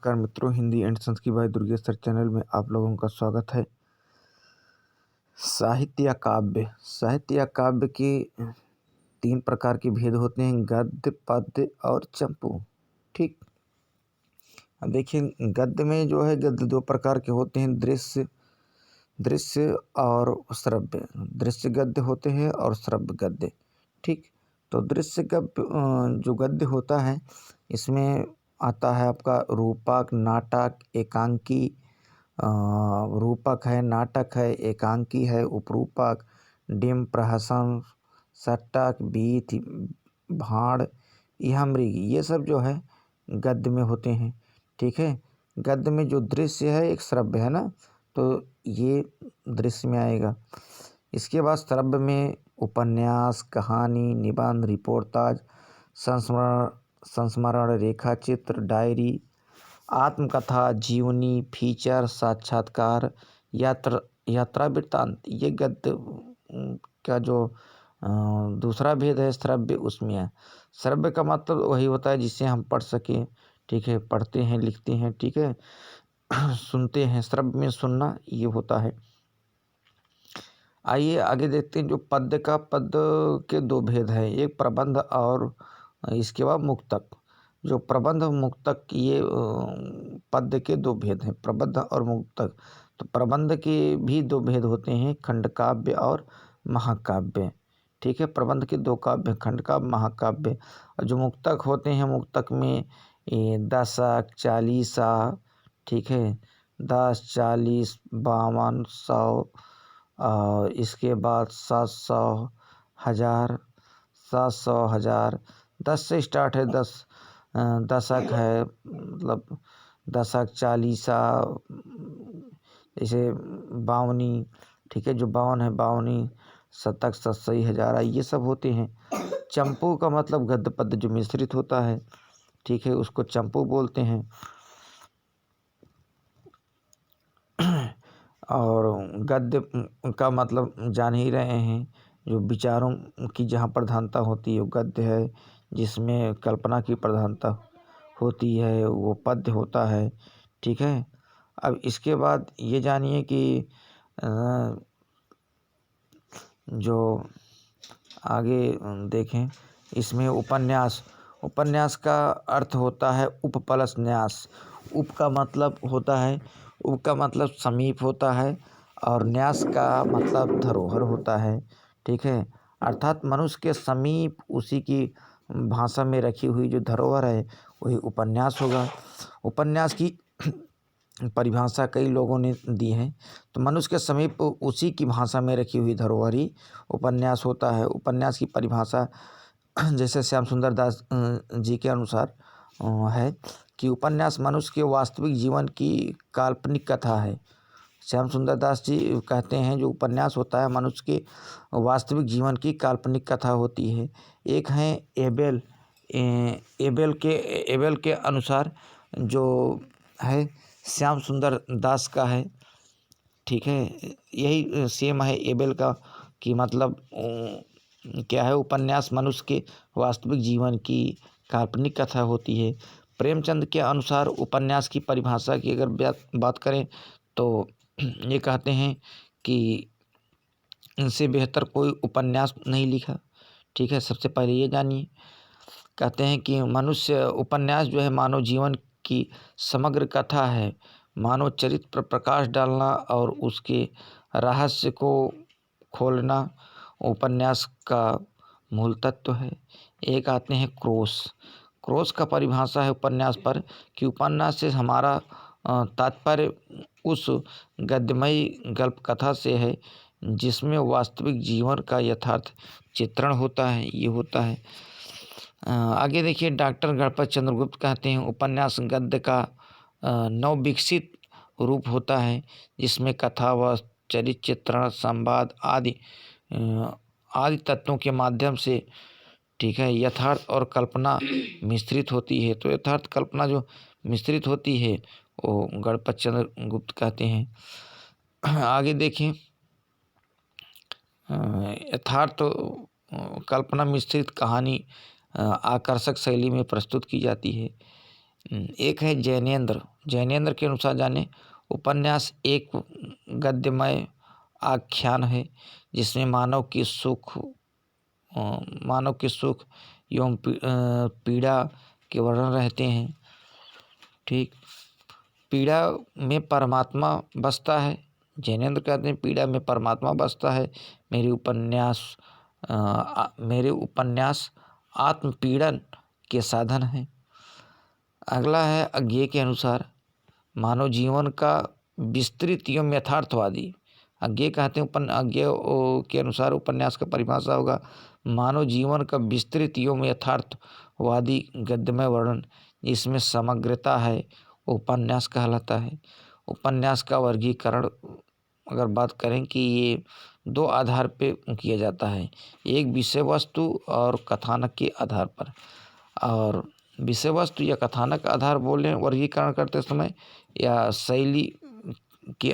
नमस्कार मित्रों, हिंदी एंड संस्कृत भाई दुर्गेश सर चैनल में आप लोगों का स्वागत है। साहित्य या काव्य के 3 प्रकार के भेद होते हैं, गद्य, पद्य और चंपू। ठीक, अब देखिए गद्य में जो है गद्य 2 प्रकार के होते हैं, दृश्य और श्रव्य। दृश्य गद्य होते हैं और श्रव्य गद्य। ठीक, तो दृश्य गद्य जो गद्य होता है इसमें आता है आपका रूपक, नाटक, एकांकी। रूपक है, नाटक है, एकांकी है, उपरूपक, डिम्ब, प्रहसन, षट्क, बीथ, भाड़, यह मृग, ये सब जो है गद्य में होते हैं। ठीक है, गद्य में जो दृश्य है एक श्रव्य है ना, तो ये दृश्य में आएगा। इसके बाद श्रव्य में उपन्यास, कहानी, निबंध, रिपोर्टाज, संस्मरण, रेखाचित्र, डायरी, आत्मकथा, जीवनी, फीचर, साक्षात्कार, यात्रा वृत्तांत, ये गद्य का जो दूसरा भेद है श्रव्य, उसमें है। श्रव्य का मतलब वही होता है जिससे हम पढ़ सकें। ठीक है, पढ़ते हैं, लिखते हैं, ठीक है, सुनते हैं। श्रव्य में सुनना ये होता है। आइए आगे देखते हैं। जो पद्य के 2 भेद हैं, एक प्रबंध और इसके बाद मुक्तक। जो प्रबंध मुक्तक, ये पद्य के 2 भेद हैं, प्रबंध और मुक्तक। तो प्रबंध के भी 2 भेद होते हैं, खंडकाव्य और महाकाव्य। ठीक है, प्रबंध के 2 काव्य, खंडकाव्य, महाकाव्य। और जो मुक्तक होते हैं, मुक्तक में दशक, चालीसा, ठीक है, 10, 40, 52, 100, इसके बाद 700, 1000, 700, 1000, 10 से स्टार्ट है। 10 दशक है, मतलब दशक, चालीसा, जैसे बावनी, ठीक है, जो 52 है, बावनी, शतक, सतसई, हजारा, ये सब होते हैं। चंपू का मतलब गद्य पद्य जो मिश्रित होता है, ठीक है, उसको चंपू बोलते हैं। और गद्य का मतलब जान ही रहे हैं, जो विचारों की जहाँ प्रधानता होती है वो गद्य है, जिसमें कल्पना की प्रधानता होती है वो पद्य होता है। ठीक है, अब इसके बाद ये जानिए कि जो आगे देखें, इसमें उपन्यास का अर्थ होता है उप प्लस न्यास। उप का मतलब होता है, उप का मतलब समीप होता है, और न्यास का मतलब धरोहर होता है। ठीक है, अर्थात मनुष्य के समीप उसी की भाषा में रखी हुई जो धरोहर है वही उपन्यास होगा। उपन्यास की परिभाषा कई लोगों ने दी है, तो मनुष्य के समीप उसी की भाषा में रखी हुई धरोहर ही उपन्यास होता है। उपन्यास की परिभाषा जैसे श्याम सुंदर दास जी के अनुसार है कि उपन्यास मनुष्य के वास्तविक जीवन की काल्पनिक कथा है। श्याम सुंदर दास जी कहते हैं जो उपन्यास होता है मनुष्य के वास्तविक जीवन की काल्पनिक कथा होती है। एक है एबेल के अनुसार जो है श्याम सुंदर दास का है। ठीक है, यही सेम है एबेल का, कि मतलब क्या है, उपन्यास मनुष्य के वास्तविक जीवन की काल्पनिक कथा होती है। प्रेमचंद के अनुसार उपन्यास की परिभाषा की अगर बात करें तो ये कहते हैं कि इनसे बेहतर कोई उपन्यास नहीं लिखा। ठीक है, सबसे पहले ये जानिए। कहते हैं कि मनुष्य उपन्यास जो है मानव जीवन की समग्र कथा है। मानव चरित्र पर प्रकाश डालना और उसके रहस्य को खोलना उपन्यास का मूल तत्व है। एक आते हैं क्रोस का परिभाषा है उपन्यास पर, कि उपन्यास से हमारा तात्पर्य उस गद्यमयी गल्प कथा से है जिसमें वास्तविक जीवन का यथार्थ चित्रण होता है, ये होता है। आगे देखिए, डॉक्टर गणपत चंद्रगुप्त कहते हैं उपन्यास गद्य का नवविकसित रूप होता है, जिसमें कथा व चरित्र चित्रण, संवाद आदि तत्वों के माध्यम से, ठीक है, यथार्थ और कल्पना मिश्रित होती है। तो यथार्थ कल्पना जो मिश्रित होती है वो गणपत चंद्रगुप्त कहते हैं। आगे देखें, यथार्थ कल्पना मिश्रित कहानी आकर्षक शैली में प्रस्तुत की जाती है। एक है जैनेन्द्र, जैनेन्द्र के अनुसार जाने, उपन्यास एक गद्यमय आख्यान है जिसमें मानव की सुख एवं पीड़ा के वर्णन रहते हैं। ठीक, पीड़ा में परमात्मा बसता है। जैनेन्द्र कहते हैं पीड़ा में परमात्मा बसता है। मेरे उपन्यास आत्मपीड़न के साधन हैं। अगला है अज्ञेय के अनुसार, मानव जीवन का विस्तृत एवं यथार्थवादी। अज्ञेय कहते हैं अज्ञेय के अनुसार उपन्यास का परिभाषा होगा, मानव जीवन का विस्तृत एवं यथार्थवादी गद्यमय वर्णन जिसमें समग्रता है, उपन्यास कहलाता है। उपन्यास का वर्गीकरण अगर बात करें कि ये दो आधार पे किया जाता है, एक विषय वस्तु और कथानक के आधार पर। और विषय वस्तु या कथानक आधार बोलें वर्गीकरण करते समय, या शैली के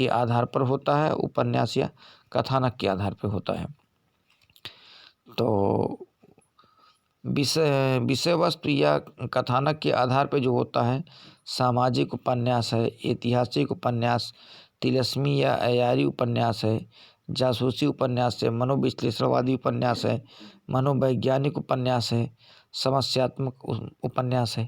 आधार पर होता है उपन्यास, या कथानक के आधार पर होता है। तो विषय वस्तु या कथानक के आधार पर जो होता है, सामाजिक उपन्यास है, ऐतिहासिक उपन्यास, तिलस्मी या अयारी उपन्यास है, जासूसी उपन्यास है, मनोविश्लेषणवादी उपन्यास है, मनोवैज्ञानिक उपन्यास है, समस्यात्मक उपन्यास है।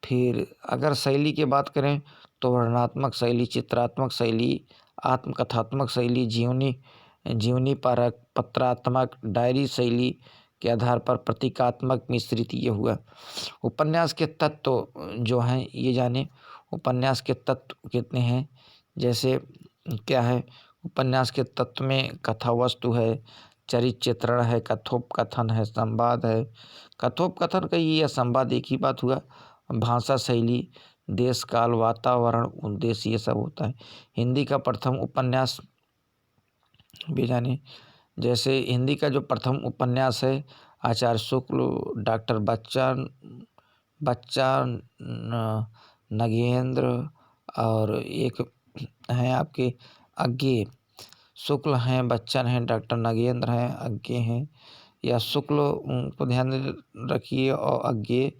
फिर अगर शैली की बात करें तो वर्णनात्मक शैली, चित्रात्मक शैली, आत्मकथात्मक शैली, जीवनी परक, पत्रात्मक, डायरी शैली के आधार पर प्रतीकात्मक, मिश्रित ये हुआ। उपन्यास के तत्व जो हैं ये जाने, उपन्यास के तत्व कितने हैं। जैसे क्या है, उपन्यास के तत्व में कथा वस्तु है, चरित्र चित्रण है, कथोपकथन है, संवाद है। कथोपकथन का ये या संवाद एक ही बात हुआ। भाषा शैली, देश काल, वातावरण, उद्देश्य, ये सब होता है। हिंदी का प्रथम उपन्यास भी जाने, जैसे हिंदी का जो प्रथम उपन्यास है आचार्य शुक्ल, डॉक्टर बच्चन, नगेंद्र, और एक हैं आपके अज्ञेय। शुक्ल हैं, बच्चन हैं, डॉक्टर नगेंद्र हैं, अज्ञेय हैं। या शुक्ल को ध्यान रखिए, और अज्ञेय,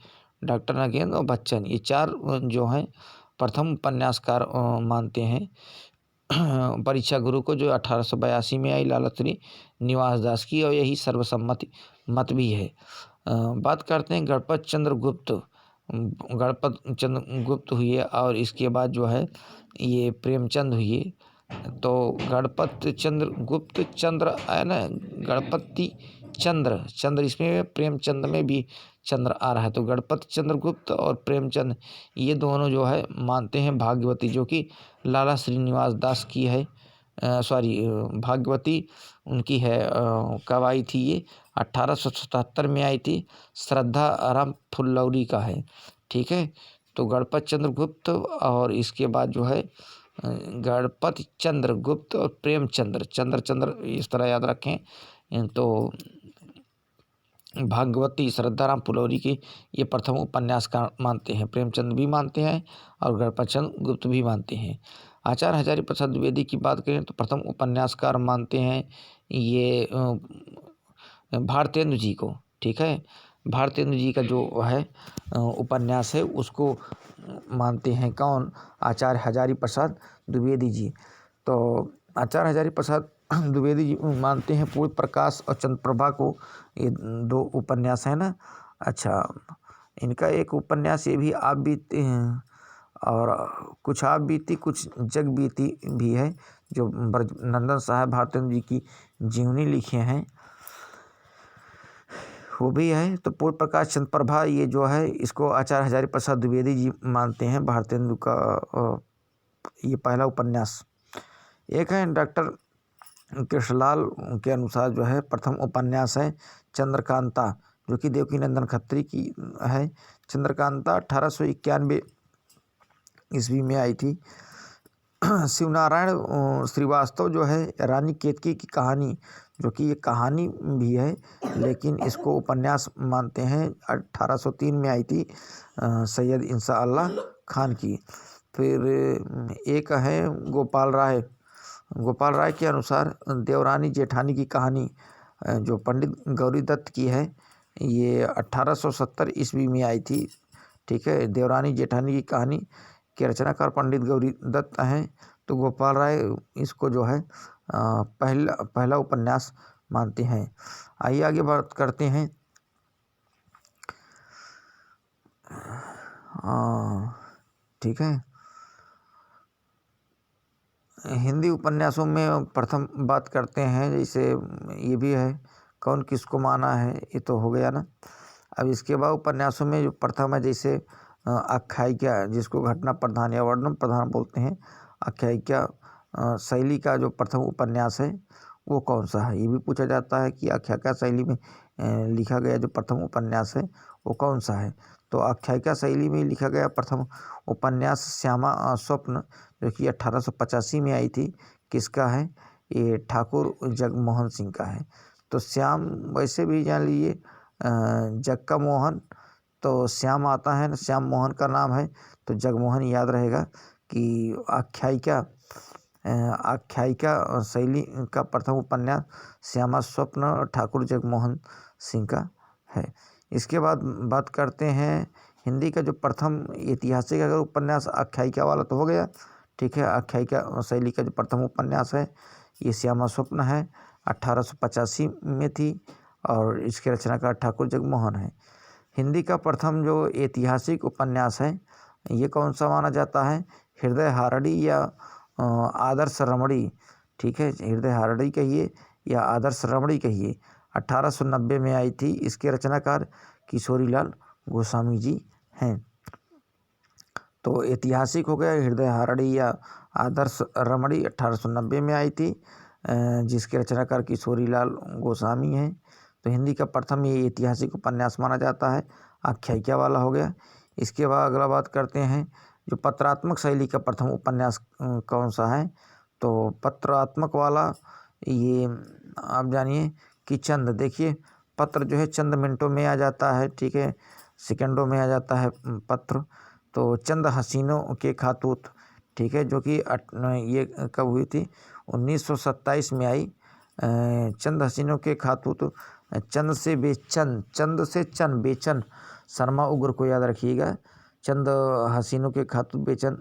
डॉक्टर नगेंद्र और बच्चन, ये चार जो हैं प्रथम उपन्यासकार मानते हैं परीक्षा गुरु को, जो 1882 में आई लाला श्री निवास दास की, और यही सर्वसम्मति मत भी है। बात करते हैं गणपत चंद्र गुप्त हुए, और इसके बाद जो है ये प्रेमचंद हुए। तो गणपत चंद्र गुप्त, चंद्र है ना, गणपति चंद्र इसमें प्रेमचंद में भी चंद्र आ रहा है। तो गणपत चंद्रगुप्त और प्रेमचंद ये दोनों जो है मानते हैं भाग्यवती, जो कि लाला श्रीनिवास दास की है। भाग्यवती उनकी है। कब आई थी ये? 1877 में आई थी। श्रद्धा राम फुल्लौरी का है। ठीक है, तो गणपत चंद्रगुप्त, और इसके बाद जो है गणपति चंद्रगुप्त और प्रेमचंद्र, चंद्र इस तरह याद रखें। तो भाग्यवती श्रद्धाराम फुलौरी की ये प्रथम उपन्यासकार मानते हैं। प्रेमचंद भी मानते हैं और गणपत चंद्र गुप्त भी मानते हैं। आचार्य हजारी प्रसाद द्विवेदी की बात करें तो प्रथम उपन्यासकार मानते हैं ये भारतेंदु जी को। ठीक है, भारतेंदु जी का जो है उपन्यास है उसको मानते हैं कौन? आचार्य हजारी प्रसाद द्विवेदी जी। तो आचार्य हजारी प्रसाद द्विवेदी जी मानते हैं पूर्ण प्रकाश और चंद्रप्रभा को, ये दो उपन्यास है ना। अच्छा, इनका एक उपन्यास ये भी आप बीती हैं, और कुछ आप बीती कुछ जग बीती भी है, जो ब्रजनंदन साहब भारतेंदु जी की जीवनी लिखे हैं वो भी है। तो पूर्ण प्रकाश चंद्रप्रभा ये जो है इसको आचार्य हजारी प्रसाद द्विवेदी जी मानते हैं भारतेंदु का ये पहला उपन्यास। एक है डॉक्टर कृष्णलाल के अनुसार जो है प्रथम उपन्यास है चंद्रकांता, जो कि देवकीनंदन खत्री की है। चंद्रकांता 1891 ईस्वी में आई थी। शिवनारायण श्रीवास्तव जो है रानी केतकी की कहानी, जो कि ये कहानी भी है लेकिन इसको उपन्यास मानते हैं, 1803 में आई थी सैयद इंशाअल्लाह खान की। फिर एक है गोपाल राय के अनुसार देवरानी जेठानी की कहानी, जो पंडित गौरी दत्त की है, ये 1870 ईस्वी में आई थी। ठीक है। देवरानी जेठानी की कहानी के रचनाकार पंडित गौरी दत्त हैं। तो गोपाल राय इसको जो है पहला उपन्यास मानते हैं। आइए आगे बात करते हैं। ठीक है, हिंदी उपन्यासों में प्रथम बात करते हैं, जैसे ये भी है कौन किसको माना है, ये तो हो गया ना। अब इसके बाद उपन्यासों में जो प्रथम है, जैसे आख्यायिका, जिसको घटना प्रधान या वर्णन प्रधान बोलते हैं, आख्यायिका शैली का जो प्रथम उपन्यास है वो कौन सा है। ये भी पूछा जाता है कि आख्यायिका शैली में लिखा गया जो प्रथम उपन्यास है वो कौन सा है। तो आख्यायिका शैली में लिखा गया प्रथम उपन्यास श्यामा स्वप्न, जो कि 1885 में आई थी। किसका है, ये ठाकुर जगमोहन सिंह का है। तो श्याम वैसे भी जान लीजिए जग का मोहन, तो श्याम आता है ना, श्याम मोहन का नाम है, तो जगमोहन याद रहेगा। कि आख्यायिका शैली का प्रथम उपन्यास श्यामा स्वप्न ठाकुर जगमोहन सिंह का है। इसके बाद बात करते हैं हिंदी का जो प्रथम ऐतिहासिक अगर उपन्यास आख्यायिका वाला तो हो गया, ठीक है। आख्यायिका शैली का जो प्रथम उपन्यास है ये श्यामा स्वप्न है, 1885 में थी, और इसके रचनाकार ठाकुर जगमोहन है। हिंदी का प्रथम जो ऐतिहासिक उपन्यास है ये कौन सा माना जाता है, हृदय हारड़ी या आदर्श रमणी, ठीक है। हृदय हारड़ी कहिए या आदर्श रमणी कहिए, 1890 में आई थी। इसके रचनाकार किशोरीलाल गोस्वामी जी हैं। तो ऐतिहासिक हो गया हृदय हारड़ी या आदर्श रमणी, 1890 में आई थी, जिसके रचनाकार किशोरीलाल गोस्वामी हैं। तो हिंदी का प्रथम ये ऐतिहासिक उपन्यास माना जाता है, आख्यायिका वाला हो गया। इसके बाद अगला बात करते हैं जो पत्रात्मक शैली का प्रथम उपन्यास कौन सा है। तो पत्रात्मक वाला ये आप जानिए कि चंद, देखिए पत्र जो है चंद मिनटों में आ जाता है, ठीक है, सेकंडों में आ जाता है पत्र। तो चंद हसीनों के खातूत, ठीक है, जो कि ये कब हुई थी, 1927 में आई। चंद हसीनों के खातूत, चंद से बेचन, चंद से चंद बेचन शर्मा उग्र को याद रखिएगा। चंद हसीनों के खातूत बेचन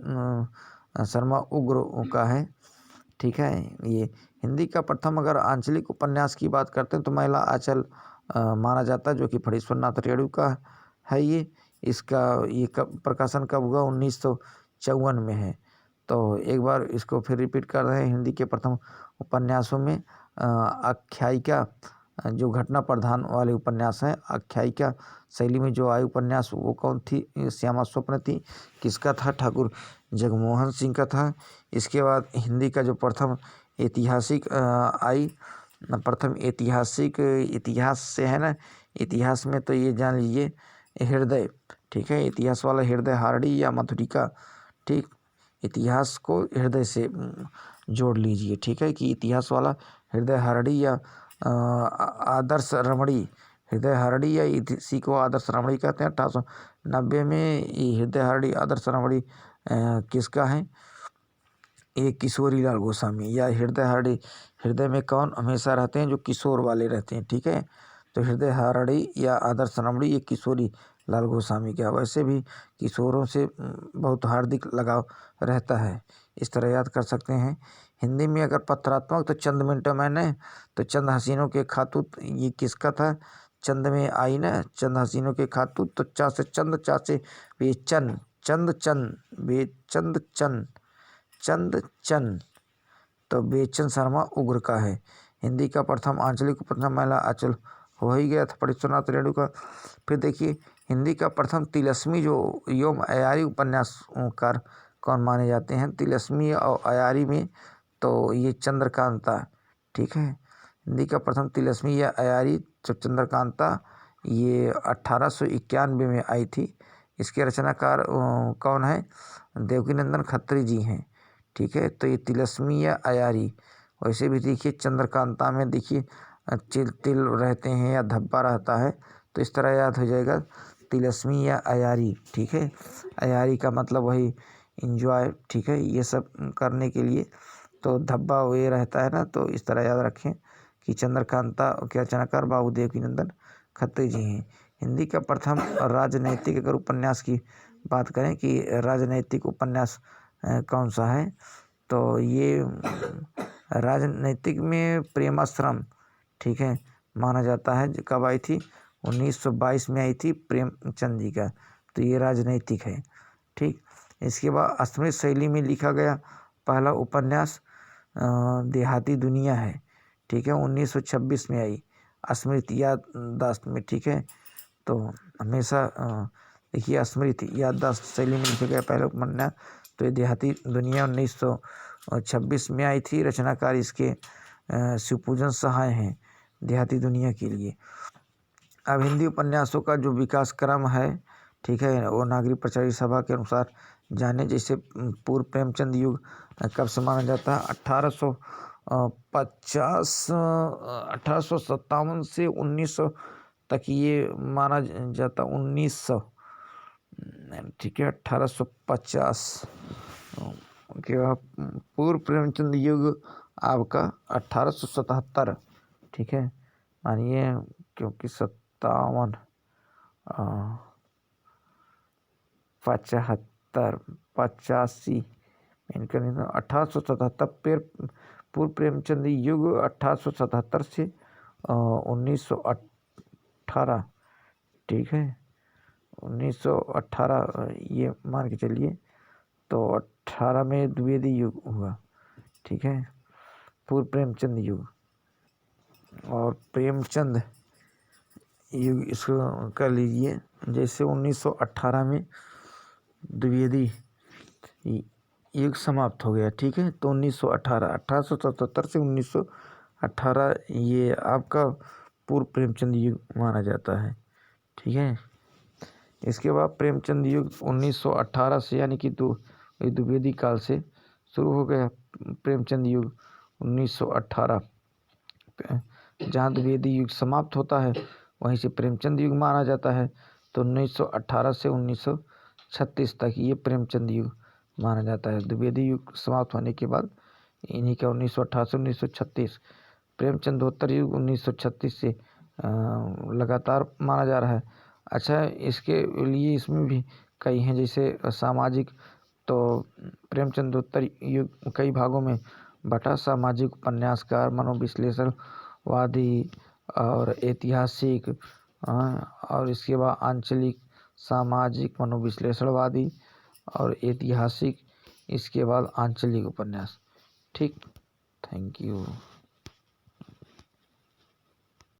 शर्मा उग्र का है, ठीक है। ये हिंदी का प्रथम अगर आंचलिक उपन्यास की बात करते हैं तो महिला आंचल माना जाता है, जो कि फणीश्वर नाथ रेणु का है। ये प्रकाशन कब हुआ, 1954 में है। तो एक बार इसको फिर रिपीट कर रहे हैं, हिंदी के प्रथम उपन्यासों में आख्यायिका जो घटना प्रधान वाले उपन्यास हैं, आख्यायिका शैली में जो आए उपन्यास वो कौन थी, श्यामा स्वप्न थी। किसका था, ठाकुर जगमोहन सिंह का था। इसके बाद हिंदी का जो प्रथम ऐतिहासिक आई, प्रथम ऐतिहासिक, इतिहास से है ना, इतिहास में तो ये जान लीजिए हृदय, ठीक है, इतिहास वाला हृदय हारड़ी या मधुरिका, ठीक। इतिहास को हृदय से जोड़ लीजिए, ठीक है, कि इतिहास वाला हृदय हारड़ी या आदर्श रमणी, हृदय हारड़ी या इसी को आदर्श रमणी कहते हैं। 1890 में ये हृदय हारड़ी आदर्श रमणी किसका है, ये किशोरीलाल गोस्वामी। या हृदय हारड़ी, हृदय में कौन हमेशा रहते हैं, जो किशोर वाले रहते हैं, ठीक है। तो हृदय हारड़ी या आदर्श रमणी ये किशोरी लाल गोस्वामी का। वैसे भी किशोरों से बहुत हार्दिक लगाव रहता है, इस तरह याद कर सकते हैं। हिंदी में अगर पत्रात्मक तो चंद मिनटों में ने, तो चंद हसीनों के खातूत ये किसका था, चंद में आई ना, चंद हसीनों के खातूत। तो चा से चंद, चा से बेचन, चंद चंद बेचंद चंद, चंद चंद, तो बेचन शर्मा उग्र का है। हिंदी का प्रथम आंचलिक उपन्यास महिला आंचल हो ही गया था, फणीश्वर नाथ रेणु का। फिर देखिए हिंदी का प्रथम तिलस्मी जो योम अयारी उपन्यासकार कौन माने जाते हैं, तिलस्मी और अयारी में तो ये चंद्रकांता, ठीक है। हिंदी का प्रथम तिलस्मी या अयारी तो चंद्रकांता, ये 1891 में आई थी। इसके रचनाकार कौन है, देवकीनंदन खत्री जी हैं, ठीक है। तो ये तिलस्मी या अयारी। वैसे भी देखिए चंद्रकांता में देखिए तिल रहते हैं या धब्बा रहता है, तो इस तरह याद हो जाएगा तिलस्मी या अयारी, ठीक है। अयारी का मतलब वही इंजॉय, ठीक है, ये सब करने के लिए तो धब्बा ये रहता है ना, तो इस तरह याद रखें कि चंद्रकांता के रचनाकार बाबू देवकीनंदन खत्री जी हैं। हिंदी का प्रथम राजनैतिक अगर उपन्यास की बात करें कि राजनैतिक उपन्यास कौन सा है, तो ये राजनैतिक में प्रेमाश्रम, ठीक है, माना जाता है। कब आई थी? 1922 में आई थी, प्रेमचंद जी का। तो ये राजनैतिक है, ठीक। इसके बाद स्मृत शैली में लिखा गया पहला उपन्यास देहाती दुनिया है, ठीक है, 1926 में आई, स्मृत याददाश्त में, ठीक है। तो हमेशा देखिए स्मृत याददाश्त शैली में लिखा गया पहला उपन्यास, तो ये देहाती दुनिया 1926 में आई थी। रचनाकार इसके शिवपूजन सहाय हैं देहाती दुनिया के लिए। अब हिंदी उपन्यासों का जो विकास क्रम है, ठीक है, वो नागरिक प्रचारित सभा के अनुसार जाने। जैसे पूर्व प्रेमचंद युग कब से माना जाता है? 1857 से 1900 तक ये माना जाता। 1900, ठीक है, 1850 के बाद पूर्व प्रेमचंद युग आपका 1877, ठीक है, मानिए, क्योंकि 57, 75, 85 इनका नहीं था। 1877 पूर्व प्रेमचंद युग 1877 से 1918, ठीक है, 1918 ये मान के चलिए। तो 18 में द्विवेदी युग हुआ, ठीक है, पूर्व प्रेमचंद युग। और प्रेमचंद युग इसको कर लीजिए। जैसे 1918 में द्विवेदी युग समाप्त हो गया, ठीक है। तो 1918, 1877 से 1918 ये आपका पूर्व प्रेमचंद युग माना जाता है, ठीक है। इसके बाद प्रेमचंद युग 1918 से, यानी कि द्विवेदी काल से शुरू हो गया। प्रेमचंद युग 1918, जहाँ द्विवेदी युग समाप्त होता है वहीं से प्रेमचंद युग माना जाता है। तो 1918 से 1936 तक ये प्रेमचंद युग माना जाता है। द्विवेदी युग समाप्त होने के बाद इन्हीं का 1918 से 1936 प्रेमचंदोत्तर युग 1936 से लगातार माना जा रहा है। अच्छा, इसके लिए इसमें भी कई हैं, जैसे सामाजिक, तो प्रेमचंदोत्तर युग कई भागों में बटा। सामाजिक उपन्यासकार, मनोविश्लेषणवादी और ऐतिहासिक, और इसके बाद आंचलिक, सामाजिक, मनोविश्लेषणवादी और ऐतिहासिक, इसके बाद आंचलिक उपन्यास, ठीक। Thank you.